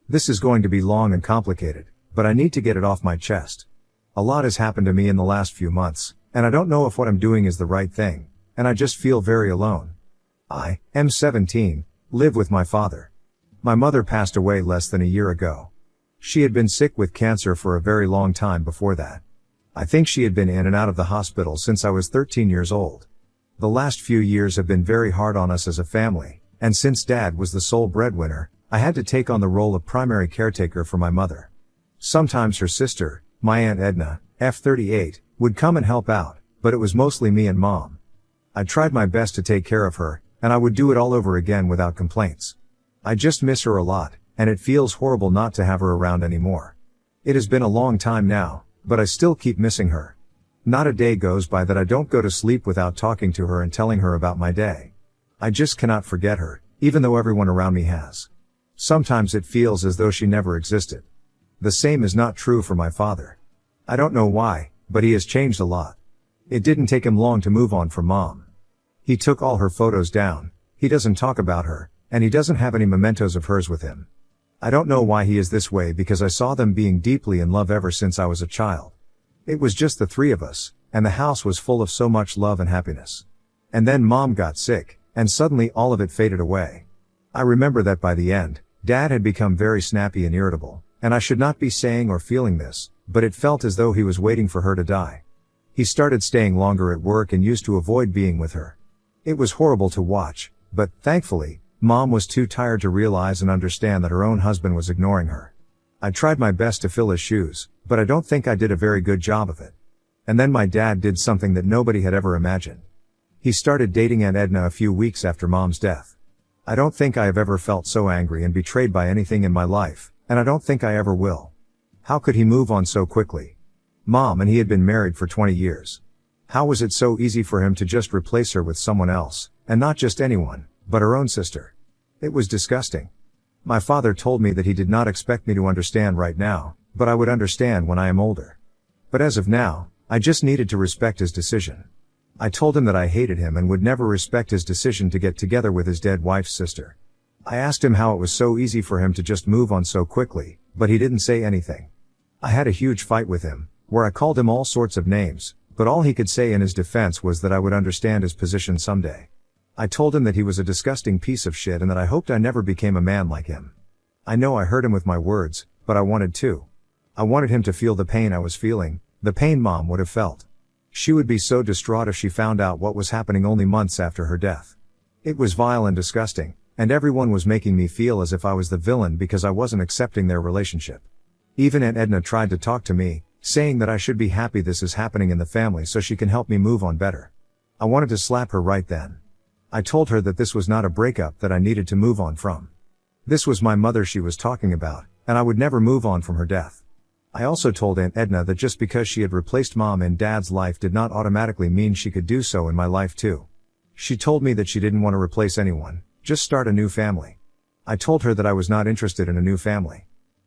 This is going to be long and complicated, but I need to get it off my chest. A lot has happened to me in the last few months, and I don't know if what I'm doing is the right thing, and I just feel very alone. I am 17, live with my father. My mother passed away less than a year ago. She had been sick with cancer for a very long time before that. I think she had been in and out of the hospital since I was 13 years old. The last few years have been very hard on us as a family, and since Dad was the sole breadwinner, I had to take on the role of primary caretaker for my mother. Sometimes her sister, my Aunt Edna, F38, would come and help out, but it was mostly me and Mom. I tried my best to take care of her, and I would do it all over again without complaints. I just miss her a lot, and it feels horrible not to have her around anymore. It has been a long time now, but I still keep missing her. Not a day goes by that I don't go to sleep without talking to her and telling her about my day. I just cannot forget her, even though everyone around me has. Sometimes it feels as though she never existed. The same is not true for my father. I don't know why, but he has changed a lot. It didn't take him long to move on from Mom. He took all her photos down, he doesn't talk about her, and he doesn't have any mementos of hers with him. I don't know why he is this way because I saw them being deeply in love ever since I was a child. It was just the three of us, and the house was full of so much love and happiness. And then Mom got sick, and suddenly all of it faded away. I remember that by the end, Dad had become very snappy and irritable, and I should not be saying or feeling this, but it felt as though he was waiting for her to die. He started staying longer at work and used to avoid being with her. It was horrible to watch, but, thankfully, Mom was too tired to realize and understand that her own husband was ignoring her. I tried my best to fill his shoes, but I don't think I did a very good job of it. And then my dad did something that nobody had ever imagined. He started dating Aunt Edna a few weeks after Mom's death. I don't think I have ever felt so angry and betrayed by anything in my life, and I don't think I ever will. How could he move on so quickly? Mom and he had been married for 20 years. How was it so easy for him to just replace her with someone else, and not just anyone, but her own sister? It was disgusting. My father told me that he did not expect me to understand right now, but I would understand when I am older. But as of now, I just needed to respect his decision. I told him that I hated him and would never respect his decision to get together with his dead wife's sister. I asked him how it was so easy for him to just move on so quickly, but he didn't say anything. I had a huge fight with him, where I called him all sorts of names, but all he could say in his defense was that I would understand his position someday. I told him that he was a disgusting piece of shit and that I hoped I never became a man like him. I know I hurt him with my words, but I wanted to. I wanted him to feel the pain I was feeling, the pain Mom would have felt. She would be so distraught if she found out what was happening only months after her death. It was vile and disgusting, and everyone was making me feel as if I was the villain because I wasn't accepting their relationship. Even Aunt Edna tried to talk to me, saying that I should be happy this is happening in the family so she can help me move on better. I wanted to slap her right then. I told her that this was not a breakup that I needed to move on from. This was my mother she was talking about, and I would never move on from her death. I also told Aunt Edna that just because she had replaced Mom in Dad's life did not automatically mean she could do so in my life too. She told me that she didn't want to replace anyone, just start a new family. I told her that I was not interested in a new family.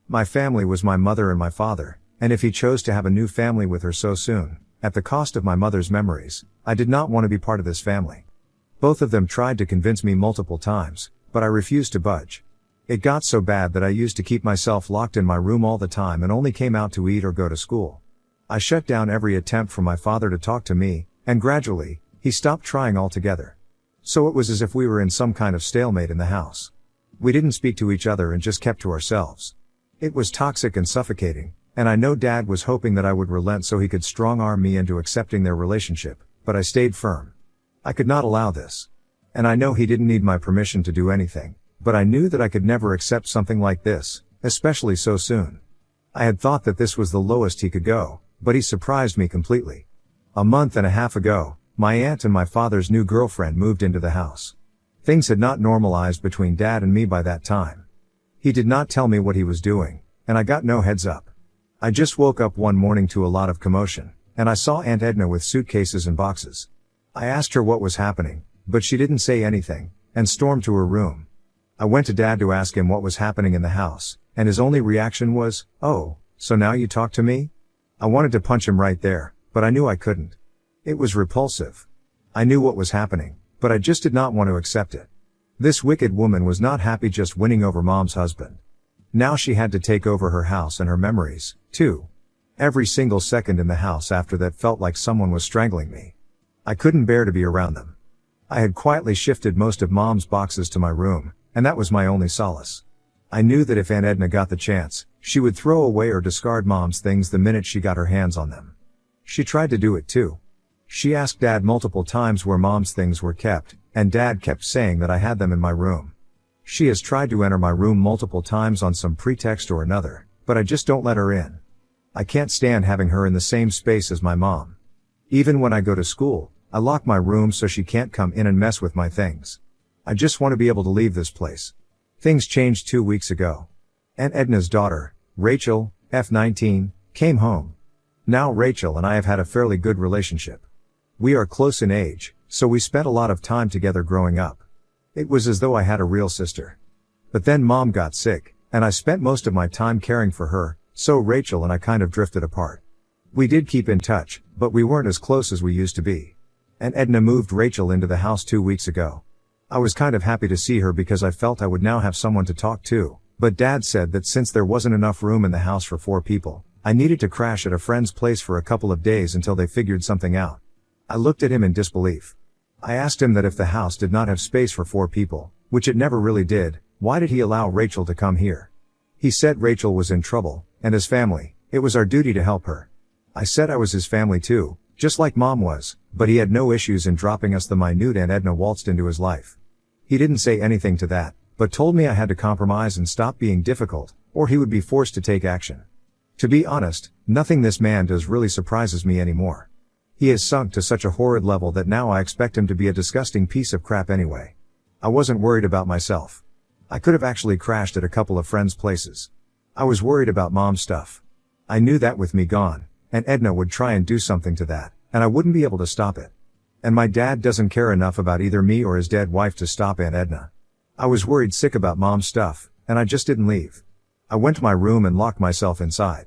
My family was my mother and my father, and if he chose to have a new family with her so soon, at the cost of my mother's memories, I did not want to be part of this family. Both of them tried to convince me multiple times, but I refused to budge. It got so bad that I used to keep myself locked in my room all the time and only came out to eat or go to school. I shut down every attempt for my father to talk to me, and gradually, he stopped trying altogether. So it was as if we were in some kind of stalemate in the house. We didn't speak to each other and just kept to ourselves. It was toxic and suffocating, and I know Dad was hoping that I would relent so he could strong-arm me into accepting their relationship, but I stayed firm. I could not allow this. And I know he didn't need my permission to do anything, but I knew that I could never accept something like this, especially so soon. I had thought that this was the lowest he could go, but he surprised me completely. A month and a half ago, my aunt and my father's new girlfriend moved into the house. Things had not normalized between Dad and me by that time. He did not tell me what he was doing, and I got no heads up. I just woke up one morning to a lot of commotion, and I saw Aunt Edna with suitcases and boxes. I asked her what was happening, but she didn't say anything, and stormed to her room. I went to Dad to ask him what was happening in the house, and his only reaction was, "Oh, so now you talk to me?" I wanted to punch him right there, but I knew I couldn't. It was repulsive. I knew what was happening, but I just did not want to accept it. This wicked woman was not happy just winning over Mom's husband. Now she had to take over her house and her memories, too. Every single second in the house after that felt like someone was strangling me. I couldn't bear to be around them. I had quietly shifted most of Mom's boxes to my room, and that was my only solace. I knew that if Aunt Edna got the chance, she would throw away or discard Mom's things the minute she got her hands on them. She tried to do it too. She asked Dad multiple times where Mom's things were kept, and Dad kept saying that I had them in my room. She has tried to enter my room multiple times on some pretext or another, but I just don't let her in. I can't stand having her in the same space as my mom. Even when I go to school, I lock my room so she can't come in and mess with my things. I just want to be able to leave this place. Things changed 2 weeks ago. Aunt Edna's daughter, Rachel, F19, came home. Now Rachel and I have had a fairly good relationship. We are close in age, so we spent a lot of time together growing up. It was as though I had a real sister. But then Mom got sick, and I spent most of my time caring for her, so Rachel and I kind of drifted apart. We did keep in touch, but we weren't as close as we used to be. Aunt Edna moved Rachel into the house 2 weeks ago. I was kind of happy to see her because I felt I would now have someone to talk to, but Dad said that since there wasn't enough room in the house for 4 people, I needed to crash at a friend's place for a couple of days until they figured something out. I looked at him in disbelief. I asked him that if the house did not have space for 4 people, which it never really did, why did he allow Rachel to come here? He said Rachel was in trouble, and as family, it was our duty to help her. I said I was his family too, just like Mom was, but he had no issues in dropping us the minute Aunt Edna waltzed into his life. He didn't say anything to that, but told me I had to compromise and stop being difficult, or he would be forced to take action. To be honest, nothing this man does really surprises me anymore. He has sunk to such a horrid level that now I expect him to be a disgusting piece of crap anyway. I wasn't worried about myself. I could have actually crashed at a couple of friends' places. I was worried about Mom's stuff. I knew that with me gone, Aunt Edna would try and do something to that, and I wouldn't be able to stop it. And my dad doesn't care enough about either me or his dead wife to stop Aunt Edna. I was worried sick about Mom's stuff, and I just didn't leave. I went to my room and locked myself inside.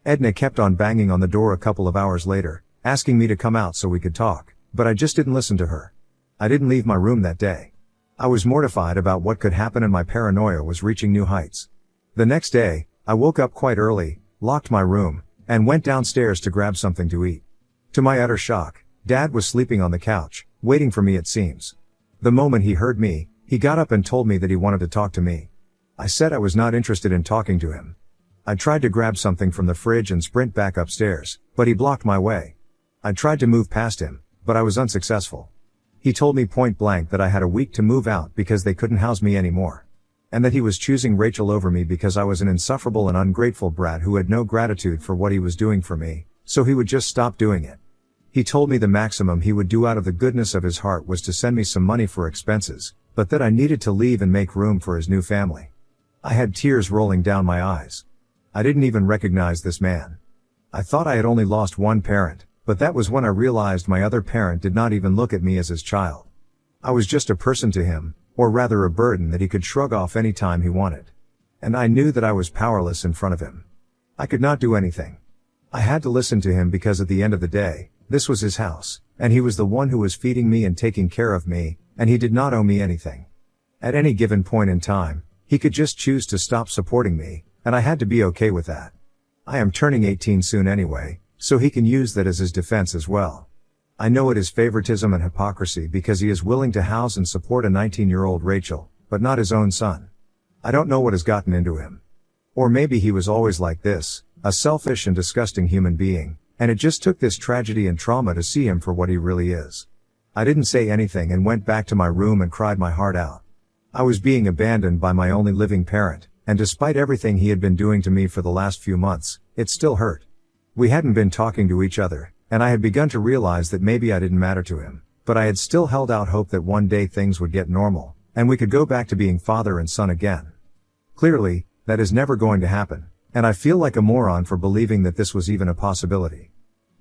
Edna kept on banging on the door a couple of hours later, asking me to come out so we could talk, but I just didn't listen to her. I didn't leave my room that day. I was mortified about what could happen and my paranoia was reaching new heights. The next day, I woke up quite early, locked my room, and went downstairs to grab something to eat. To my utter shock, Dad was sleeping on the couch, waiting for me it seems. The moment he heard me, he got up and told me that he wanted to talk to me. I said I was not interested in talking to him. I tried to grab something from the fridge and sprint back upstairs, but he blocked my way. I tried to move past him, but I was unsuccessful. He told me point blank that I had a week to move out because they couldn't house me anymore. And that he was choosing Rachel over me because I was an insufferable and ungrateful brat who had no gratitude for what he was doing for me, so he would just stop doing it. He told me the maximum he would do out of the goodness of his heart was to send me some money for expenses, but that I needed to leave and make room for his new family. I had tears rolling down my eyes. I didn't even recognize this man. I thought I had only lost one parent, but that was when I realized my other parent did not even look at me as his child. I was just a person to him, or rather a burden that he could shrug off any time he wanted. And I knew that I was powerless in front of him. I could not do anything. I had to listen to him because at the end of the day, this was his house, and he was the one who was feeding me and taking care of me, and he did not owe me anything. At any given point in time, he could just choose to stop supporting me, and I had to be okay with that. I am turning 18 soon anyway, so he can use that as his defense as well. I know it is favoritism and hypocrisy because he is willing to house and support a 19-year-old Rachel, but not his own son. I don't know what has gotten into him. Or maybe he was always like this, a selfish and disgusting human being, and it just took this tragedy and trauma to see him for what he really is. I didn't say anything and went back to my room and cried my heart out. I was being abandoned by my only living parent, and despite everything he had been doing to me for the last few months, it still hurt. We hadn't been talking to each other, and I had begun to realize that maybe I didn't matter to him, but I had still held out hope that one day things would get normal, and we could go back to being father and son again. Clearly, that is never going to happen, and I feel like a moron for believing that this was even a possibility.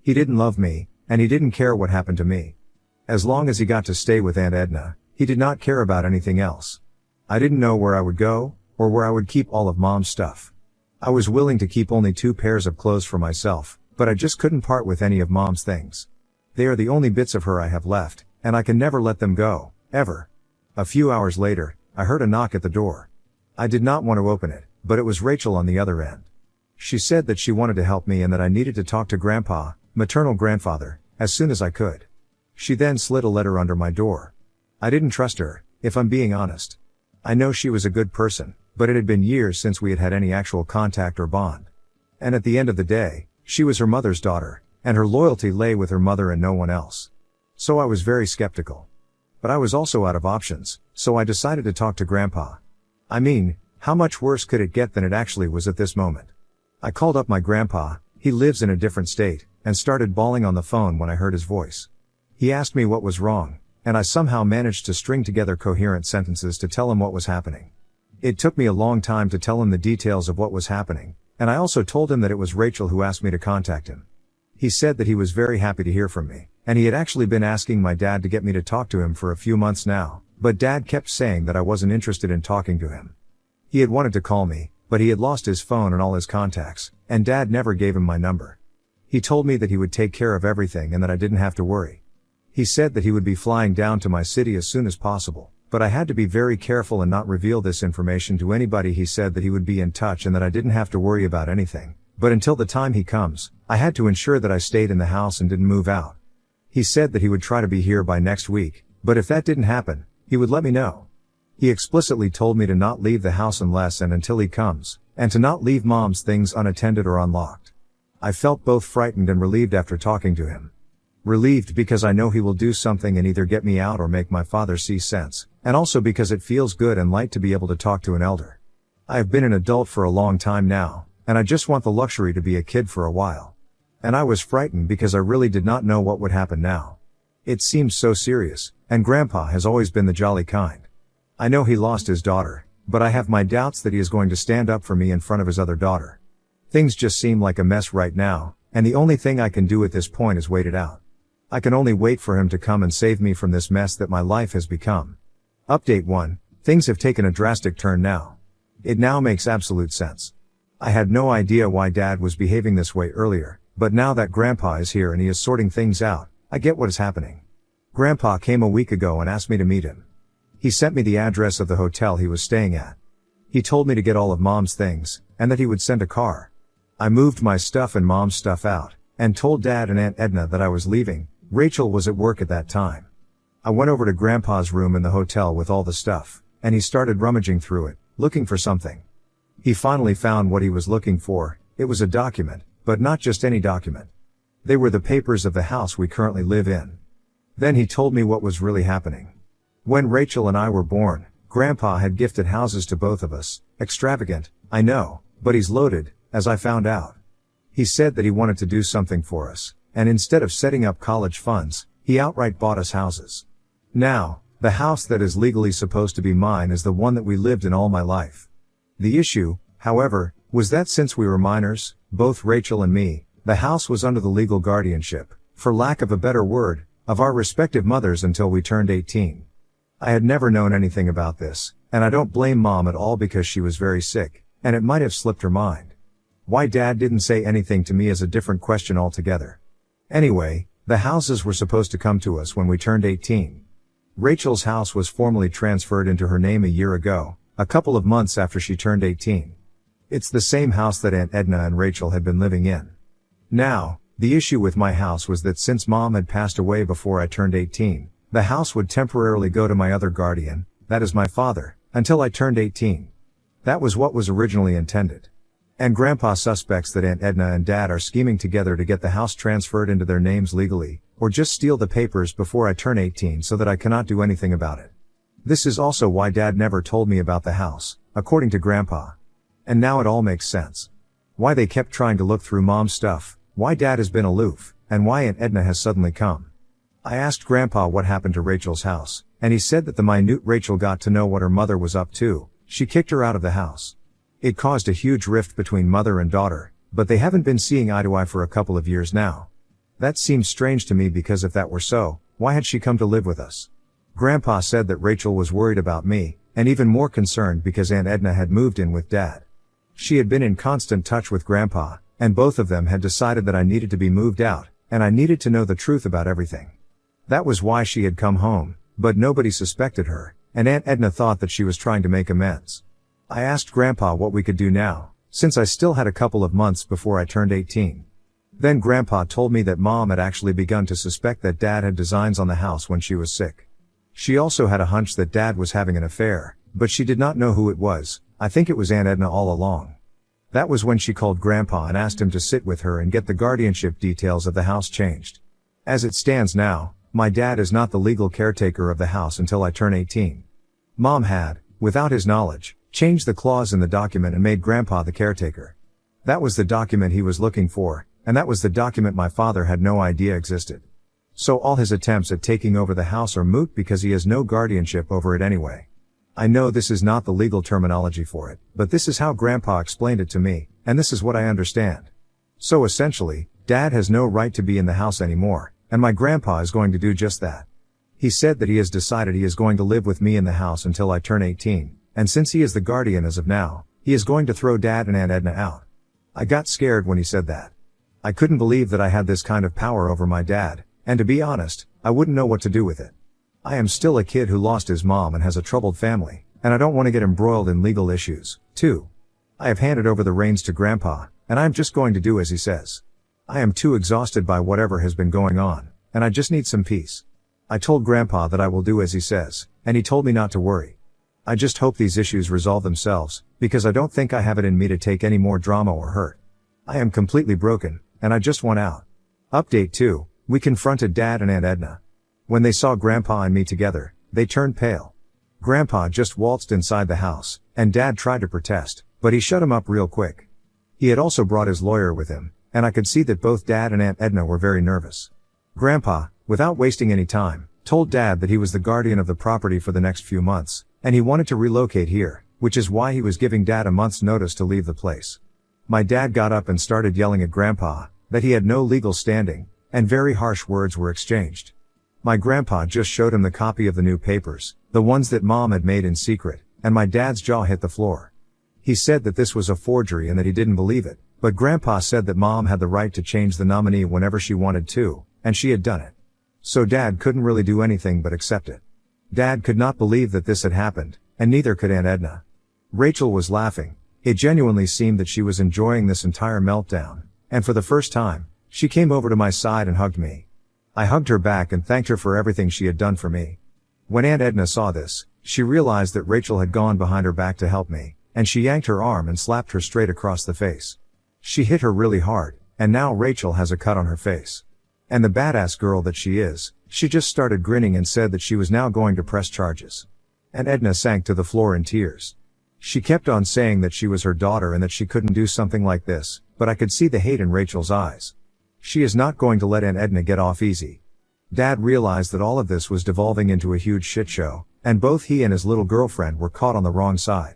He didn't love me, and he didn't care what happened to me. As long as he got to stay with Aunt Edna, he did not care about anything else. I didn't know where I would go, or where I would keep all of Mom's stuff. I was willing to keep only 2 pairs of clothes for myself, but I just couldn't part with any of Mom's things. They are the only bits of her I have left, and I can never let them go, ever. A few hours later, I heard a knock at the door. I did not want to open it, but it was Rachel on the other end. She said that she wanted to help me and that I needed to talk to Grandpa, maternal grandfather, as soon as I could. She then slid a letter under my door. I didn't trust her, if I'm being honest. I know she was a good person, but it had been years since we had had any actual contact or bond. And at the end of the day, she was her mother's daughter, and her loyalty lay with her mother and no one else. So I was very skeptical. But I was also out of options, so I decided to talk to Grandpa. I mean, how much worse could it get than it actually was at this moment? I called up my grandpa, he lives in a different state, and started bawling on the phone when I heard his voice. He asked me what was wrong, and I somehow managed to string together coherent sentences to tell him what was happening. It took me a long time to tell him the details of what was happening, and I also told him that it was Rachel who asked me to contact him. He said that he was very happy to hear from me, and he had actually been asking my dad to get me to talk to him for a few months now, but Dad kept saying that I wasn't interested in talking to him. He had wanted to call me, but he had lost his phone and all his contacts, and Dad never gave him my number. He told me that he would take care of everything and that I didn't have to worry. He said that he would be flying down to my city as soon as possible, but I had to be very careful and not reveal this information to anybody. He said that he would be in touch and that I didn't have to worry about anything, but until the time he comes, I had to ensure that I stayed in the house and didn't move out. He said that he would try to be here by next week, but if that didn't happen, he would let me know. He explicitly told me to not leave the house unless and until he comes, and to not leave Mom's things unattended or unlocked. I felt both frightened and relieved after talking to him. Relieved because I know he will do something and either get me out or make my father see sense, and also because it feels good and light to be able to talk to an elder. I have been an adult for a long time now, and I just want the luxury to be a kid for a while. And I was frightened because I really did not know what would happen now. It seemed so serious, and Grandpa has always been the jolly kind. I know he lost his daughter, but I have my doubts that he is going to stand up for me in front of his other daughter. Things just seem like a mess right now, and the only thing I can do at this point is wait it out. I can only wait for him to come and save me from this mess that my life has become. Update 1. Things have taken a drastic turn now. It now makes absolute sense. I had no idea why Dad was behaving this way earlier, but now that Grandpa is here and he is sorting things out, I get what is happening. Grandpa came a week ago and asked me to meet him. He sent me the address of the hotel he was staying at. He told me to get all of Mom's things, and that he would send a car. I moved my stuff and Mom's stuff out, and told Dad and Aunt Edna that I was leaving. Rachel was at work at that time. I went over to Grandpa's room in the hotel with all the stuff, and he started rummaging through it, looking for something. He finally found what he was looking for. It was a document, but not just any document. They were the papers of the house we currently live in. Then he told me what was really happening. When Rachel and I were born, Grandpa had gifted houses to both of us. Extravagant, I know, but he's loaded, as I found out. He said that he wanted to do something for us, and instead of setting up college funds, he outright bought us houses. Now, the house that is legally supposed to be mine is the one that we lived in all my life. The issue, however, was that since we were minors, both Rachel and me, the house was under the legal guardianship, for lack of a better word, of our respective mothers until we turned 18. I had never known anything about this, and I don't blame Mom at all because she was very sick, and it might have slipped her mind. Why Dad didn't say anything to me is a different question altogether. Anyway, the houses were supposed to come to us when we turned 18. Rachel's house was formally transferred into her name a year ago, a couple of months after she turned 18. It's the same house that Aunt Edna and Rachel had been living in. Now, the issue with my house was that since Mom had passed away before I turned 18, the house would temporarily go to my other guardian, that is my father, until I turned 18. That was what was originally intended. And Grandpa suspects that Aunt Edna and Dad are scheming together to get the house transferred into their names legally, or just steal the papers before I turn 18 so that I cannot do anything about it. This is also why Dad never told me about the house, according to Grandpa. And now it all makes sense. Why they kept trying to look through Mom's stuff, why Dad has been aloof, and why Aunt Edna has suddenly come. I asked Grandpa what happened to Rachel's house, and he said that the minute Rachel got to know what her mother was up to, she kicked her out of the house. It caused a huge rift between mother and daughter, but they haven't been seeing eye to eye for a couple of years now. That seems strange to me because if that were so, why had she come to live with us? Grandpa said that Rachel was worried about me, and even more concerned because Aunt Edna had moved in with Dad. She had been in constant touch with Grandpa, and both of them had decided that I needed to be moved out, and I needed to know the truth about everything. That was why she had come home, but nobody suspected her, and Aunt Edna thought that she was trying to make amends. I asked Grandpa what we could do now, since I still had a couple of months before I turned 18. Then Grandpa told me that Mom had actually begun to suspect that Dad had designs on the house when she was sick. She also had a hunch that Dad was having an affair, but she did not know who it was. I think it was Aunt Edna all along. That was when she called Grandpa and asked him to sit with her and get the guardianship details of the house changed. As it stands now, my dad is not the legal caretaker of the house until I turn 18. Mom had, without his knowledge, changed the clause in the document and made Grandpa the caretaker. That was the document he was looking for, and that was the document my father had no idea existed. So all his attempts at taking over the house are moot because he has no guardianship over it anyway. I know this is not the legal terminology for it, but this is how Grandpa explained it to me, and this is what I understand. So essentially, Dad has no right to be in the house anymore, and my Grandpa is going to do just that. He said that he has decided he is going to live with me in the house until I turn 18, and since he is the guardian as of now, he is going to throw Dad and Aunt Edna out. I got scared when he said that. I couldn't believe that I had this kind of power over my dad, and to be honest, I wouldn't know what to do with it. I am still a kid who lost his mom and has a troubled family, and I don't want to get embroiled in legal issues, too. I have handed over the reins to Grandpa, and I am just going to do as he says. I am too exhausted by whatever has been going on, and I just need some peace. I told Grandpa that I will do as he says, and he told me not to worry. I just hope these issues resolve themselves, because I don't think I have it in me to take any more drama or hurt. I am completely broken, and I just want out. Update 2, we confronted Dad and Aunt Edna. When they saw Grandpa and me together, they turned pale. Grandpa just waltzed inside the house, and Dad tried to protest, but he shut him up real quick. He had also brought his lawyer with him, and I could see that both Dad and Aunt Edna were very nervous. Grandpa, without wasting any time, told Dad that he was the guardian of the property for the next few months, and he wanted to relocate here, which is why he was giving Dad a month's notice to leave the place. My dad got up and started yelling at Grandpa that he had no legal standing, and very harsh words were exchanged. My Grandpa just showed him the copy of the new papers, the ones that Mom had made in secret, and my dad's jaw hit the floor. He said that this was a forgery and that he didn't believe it, but Grandpa said that Mom had the right to change the nominee whenever she wanted to, and she had done it. So Dad couldn't really do anything but accept it. Dad could not believe that this had happened, and neither could Aunt Edna. Rachel was laughing. It genuinely seemed that she was enjoying this entire meltdown, and for the first time, she came over to my side and hugged me. I hugged her back and thanked her for everything she had done for me. When Aunt Edna saw this, she realized that Rachel had gone behind her back to help me, and she yanked her arm and slapped her straight across the face. She hit her really hard, and now Rachel has a cut on her face. And the badass girl that she is, she just started grinning and said that she was now going to press charges. And Edna sank to the floor in tears. She kept on saying that she was her daughter and that she couldn't do something like this, but I could see the hate in Rachel's eyes. She is not going to let Aunt Edna get off easy. Dad realized that all of this was devolving into a huge shit show, and both he and his little girlfriend were caught on the wrong side.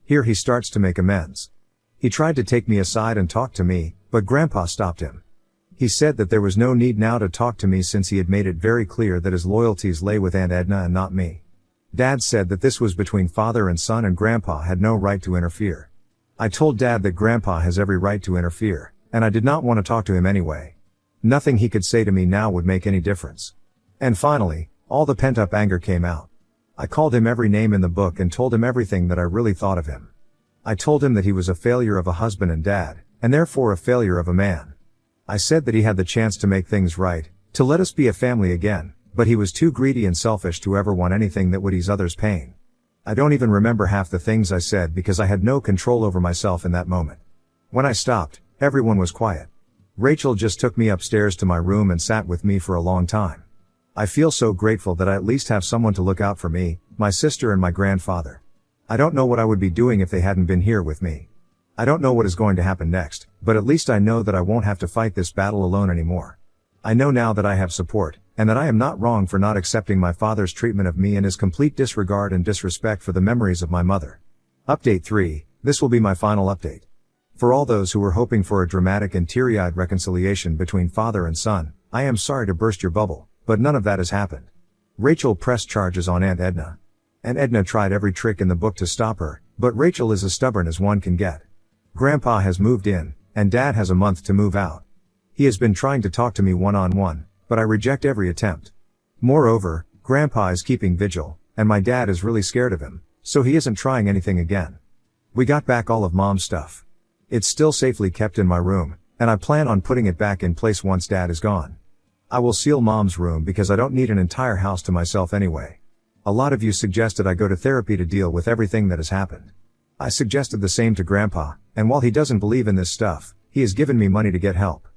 Here he starts to make amends. He tried to take me aside and talk to me, but Grandpa stopped him. He said that there was no need now to talk to me since he had made it very clear that his loyalties lay with Aunt Edna and not me. Dad said that this was between father and son and Grandpa had no right to interfere. I told Dad that Grandpa has every right to interfere, and I did not want to talk to him anyway. Nothing he could say to me now would make any difference. And finally, all the pent-up anger came out. I called him every name in the book and told him everything that I really thought of him. I told him that he was a failure of a husband and dad, and therefore a failure of a man. I said that he had the chance to make things right, to let us be a family again, but he was too greedy and selfish to ever want anything that would ease others' pain. I don't even remember half the things I said because I had no control over myself in that moment. When I stopped, everyone was quiet. Rachel just took me upstairs to my room and sat with me for a long time. I feel so grateful that I at least have someone to look out for me, my sister and my grandfather. I don't know what I would be doing if they hadn't been here with me. I don't know what is going to happen next, but at least I know that I won't have to fight this battle alone anymore. I know now that I have support, and that I am not wrong for not accepting my father's treatment of me and his complete disregard and disrespect for the memories of my mother. Update 3, this will be my final update. For all those who were hoping for a dramatic and teary-eyed reconciliation between father and son, I am sorry to burst your bubble, but none of that has happened. Rachel pressed charges on Aunt Edna. Aunt Edna tried every trick in the book to stop her, but Rachel is as stubborn as one can get. Grandpa has moved in, and Dad has a month to move out. He has been trying to talk to me one-on-one, but I reject every attempt. Moreover, Grandpa is keeping vigil, and my dad is really scared of him, so he isn't trying anything again. We got back all of Mom's stuff. It's still safely kept in my room, and I plan on putting it back in place once Dad is gone. I will seal Mom's room because I don't need an entire house to myself anyway. A lot of you suggested I go to therapy to deal with everything that has happened. I suggested the same to Grandpa, and while he doesn't believe in this stuff, he has given me money to get help.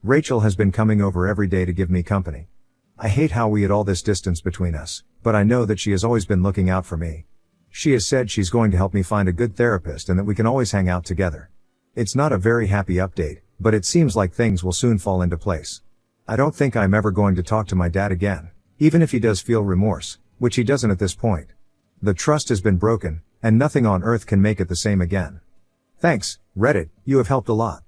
Rachel has been coming over every day to give me company. I hate how we had all this distance between us, but I know that she has always been looking out for me. She has said she's going to help me find a good therapist and that we can always hang out together. It's not a very happy update, but it seems like things will soon fall into place. I don't think I'm ever going to talk to my dad again, even if he does feel remorse, which he doesn't at this point. The trust has been broken, and nothing on earth can make it the same again. Thanks, Reddit, you have helped a lot.